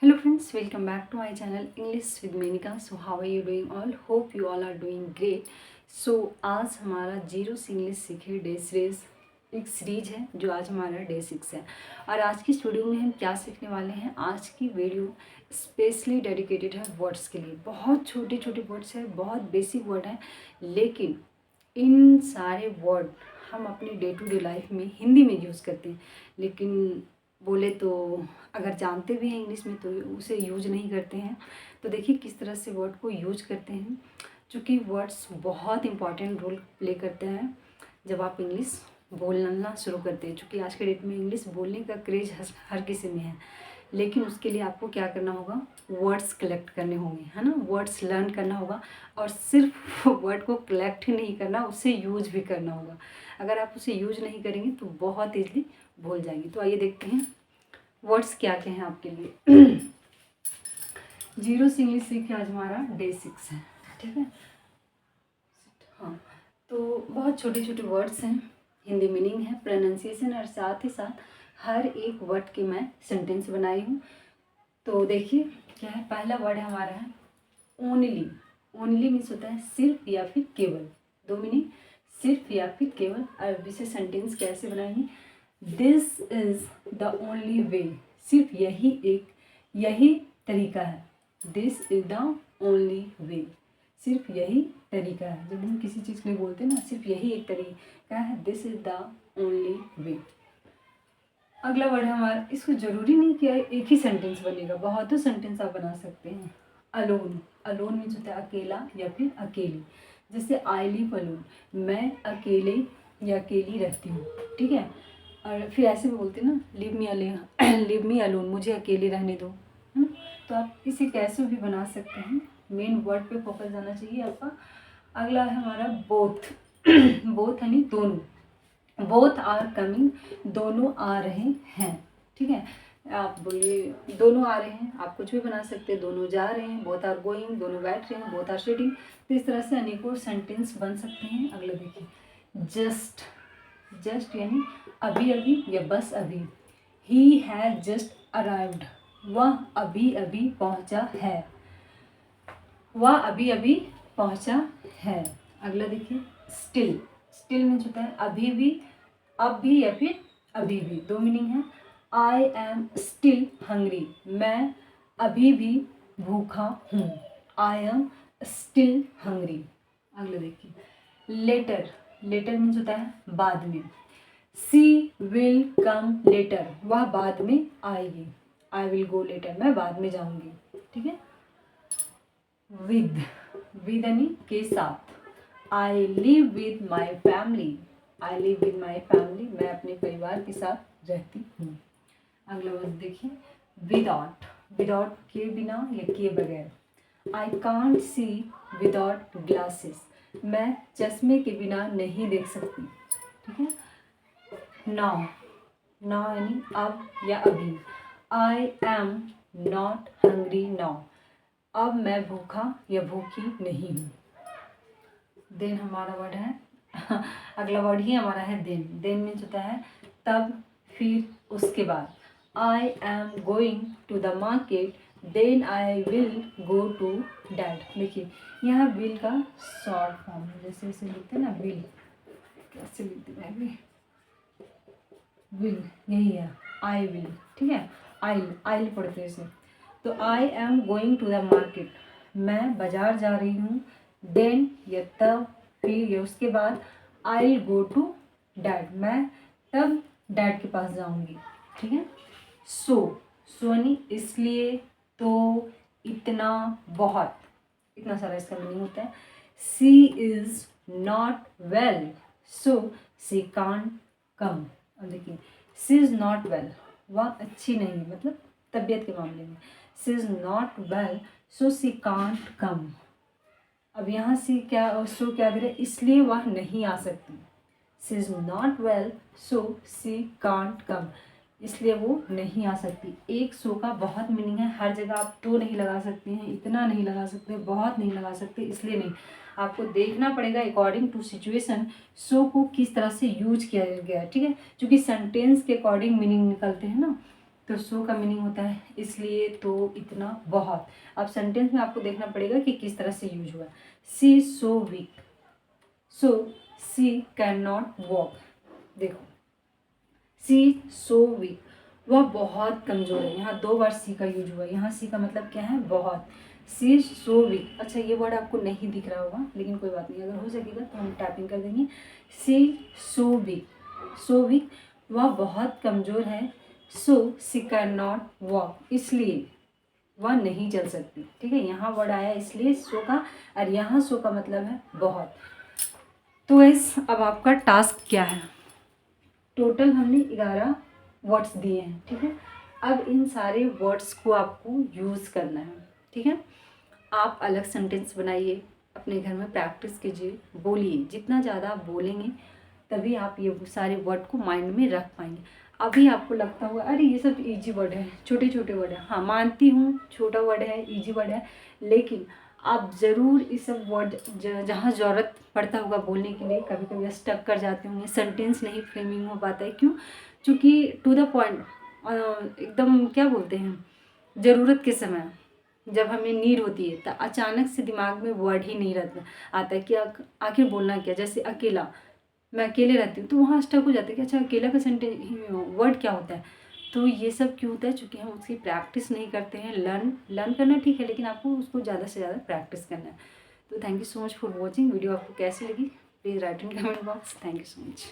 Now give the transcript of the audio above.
Hello friends, welcome back to my channel English with Menika. So how are you doing all? Hope you all are doing great. So आज हमारा zero से English सीखे day series एक series है जो आज हमारा day 6 है। और आज की इस वीडियो में हम क्या सीखने वाले हैं, आज की वीडियो स्पेशली डेडिकेटेड है वर्ड्स के लिए। बहुत छोटे छोटे वर्ड्स हैं, बहुत बेसिक वर्ड हैं, लेकिन इन सारे वर्ड हम अपनी डे टू डे लाइफ में हिंदी में यूज़ करते हैं, लेकिन बोले तो अगर जानते भी हैं इंग्लिश में तो उसे यूज नहीं करते हैं। तो देखिए किस तरह से वर्ड को यूज करते हैं, क्योंकि वर्ड्स बहुत इंपॉर्टेंट रोल प्ले करते हैं जब आप इंग्लिश बोलना शुरू करते हैं। क्योंकि आज के डेट में इंग्लिश बोलने का क्रेज हर किसी में है, लेकिन उसके लिए आपको क्या करना होगा, वर्ड्स कलेक्ट करने होंगे, है ना। वर्ड्स लर्न करना होगा और सिर्फ वर्ड को कलेक्ट ही नहीं करना, उसे यूज भी करना होगा। अगर आप उसे यूज नहीं करेंगे तो बहुत ईजली भूल जाएंगे। तो आइए देखते हैं वर्ड्स क्या क्या हैं आपके लिए। जीरो से इंग्लिश सीखे आज हमारा डे 6 है, ठीक है। हाँ, तो बहुत छोटे छोटे वर्ड्स हैं, हिंदी मीनिंग है, प्रोनाउंसिएशन और साथ ही साथ हर एक वर्ड के मैं सेंटेंस बनाई हूँ। तो देखिए क्या है, पहला वर्ड हमारा है ओनली। ओनली मीन्स होता है सिर्फ या फिर केवल। दो मीनिंग, सिर्फ या फिर केवल। अरबी से सेंटेंस कैसे बनाएंगे, this is the only way. सिर्फ यही तरीका है। This is the only way, सिर्फ यही तरीका है। जब हम किसी चीज़ के लिए बोलते हैं ना, सिर्फ यही एक तरीका है, this is the only way. अगला वर्ड है हमारा, इसको ज़रूरी नहीं कि एक ही सेंटेंस बनेगा, बहुतों सेंटेंस आप बना सकते हैं। अलोन। अलोन मीन्स होता है अकेला या फिर अकेली। जैसे आई लिव अलोन, मैं अकेले या अकेली रहती हूँ, ठीक है। और फिर ऐसे भी बोलते हैं ना, लिव मी अलोन, मुझे अकेले रहने दो, है ना। तो आप इसे कैसे भी बना सकते हैं, मेन वर्ड पे फोकस जाना चाहिए आपका। अगला है हमारा बोथ। बोथ यानी दोनों। बोथ आर कमिंग, दोनों आ रहे हैं, ठीक है। आप बोलिए दोनों आ रहे हैं, आप कुछ भी बना सकते हैं। दोनों जा रहे हैं, बोथ आर गोइंग, दोनों बैठ रहे हैं, बोथ आर सिटिंग। तो इस तरह से अनेकों सेंटेंस बन सकते हैं। अगला देखिए जस्ट। जस्ट यानी अभी अभी या बस अभी। ही हैज जस्ट अराइव्ड, वह अभी अभी पहुंचा है। वह अभी अभी पहुंचा है। अगला देखिए स्टिल। स्टिल मीन्स होता है अभी भी, अब भी या फिर अभी भी। दो मीनिंग है। आई एम स्टिल हंग्री, मैं अभी भी भूखा हूँ। I am still hungry. अगला देखिए लेटर। लेटर मीन्स होता है बाद में। सी विल कम लेटर, वह बाद में आएगी। आई विल गो लेटर, मैं बाद में जाऊंगी, ठीक है। विद। विद यानी के साथ। I live with my family. I live with my family, मैं अपने परिवार के साथ रहती हूँ। अगला वर्ड देखिए विदाउट। विदाउट के बिना या के बगैर। I can't see without glasses, मैं चश्मे के बिना नहीं देख सकती, ठीक है। नाउ। नाउ यानी अब या अभी। I am not hungry now, अब मैं भूखा या भूखी नहीं हूँ। देन हमारा वर्ड है अगला वर्ड ही हमारा है देन। देन मीन्स होता है तब, फिर, उसके बाद। I am going to the market, then I will go to dad. देखिए यहाँ विल का शॉर्ट फॉर्म है, जैसे इसे लिखते हैं ना विल, कैसे लिखते हैं विल, यही है आई विल, ठीक है। आइल पढ़ते हैं इसे। तो I am going to the market, मैं बाजार जा रही हूँ। देन या तब, फिर या उसके बाद। आई गो टू डैड, मैं तब डैड के पास जाऊँगी, ठीक है। सो यानी इसलिए, तो, इतना, बहुत, इतना सारा इसका मीनिंग होता है। She is not well, so she can't come. अब देखिए सी इज़ नॉट वेल, वह अच्छी नहीं है, मतलब तबीयत के मामले में। She is not well so she can't come. अब यहाँ से क्या सो क्या दे रहे, इसलिए वह नहीं आ सकती। She is not well so she can't come, इसलिए वो नहीं आ सकती। एक सो का बहुत मीनिंग है, हर जगह आप तो नहीं लगा सकते हैं, इतना नहीं लगा सकते, बहुत नहीं लगा सकते, इसलिए नहीं। आपको देखना पड़ेगा अकॉर्डिंग टू सिचुएशन सो को किस तरह से यूज किया गया है, ठीक है। क्योंकि सेंटेंस के अकॉर्डिंग मीनिंग निकलते हैं ना। तो सो का मीनिंग होता है इसलिए, तो, इतना, बहुत। अब सेंटेंस में आपको देखना पड़ेगा कि किस तरह से यूज हुआ। She so weak, so she can not walk. देखो, सी सो वीक, वह बहुत कमज़ोर है। यहाँ 2 बार सी का यूज हुआ। यहाँ सी का मतलब क्या है? बहुत। सी सो वीक। अच्छा, ये वर्ड आपको नहीं दिख रहा होगा, लेकिन कोई बात नहीं, अगर हो सकेगा तो हम टाइपिंग कर देंगे। सी सो वीक, सो वीक, वह बहुत कमज़ोर है। सो सी कैन नॉट वॉक, इसलिए वह नहीं चल सकती। ठीक है, यहाँ वर्ड आया इसलिए सो का, और यहाँ सो का मतलब है बहुत। तो इस अब आपका टास्क क्या है? टोटल हमने 11 वर्ड्स दिए हैं। ठीक है, अब इन सारे वर्ड्स को आपको यूज़ करना है। ठीक है, आप अलग सेंटेंस बनाइए, अपने घर में प्रैक्टिस कीजिए, बोलिए। जितना ज़्यादा आप बोलेंगे तभी आप ये सारे वर्ड को माइंड में रख पाएंगे। अभी आपको लगता होगा अरे ये सब इजी वर्ड है, छोटे छोटे वर्ड है। हाँ, मानती हूँ छोटा वर्ड है, इजी वर्ड है, लेकिन आप ज़रूर इस सब वर्ड जहाँ ज़रूरत पड़ता होगा बोलने के लिए, कभी कभी स्टक कर जाते होंगे, सेंटेंस नहीं फ्रेमिंग हो पाता है। क्यों? क्योंकि टू द पॉइंट, एकदम क्या बोलते हैं, ज़रूरत के समय जब हमें नीड होती है तो अचानक से दिमाग में वर्ड ही नहीं रहता आता है कि आखिर बोलना क्या। जैसे अकेला, मैं अकेले रहती हूँ तो वहाँ स्टक हो जाता है कि अच्छा अकेला का सेंटेंस वर्ड क्या होता है। तो ये सब क्यों होता है? क्योंकि हम उसकी प्रैक्टिस नहीं करते हैं। लर्न करना ठीक है, लेकिन आपको उसको ज़्यादा से ज़्यादा प्रैक्टिस करना है। तो thank you so much for watching. Video आपको कैसी लगी please write in comment box. Thank you so much.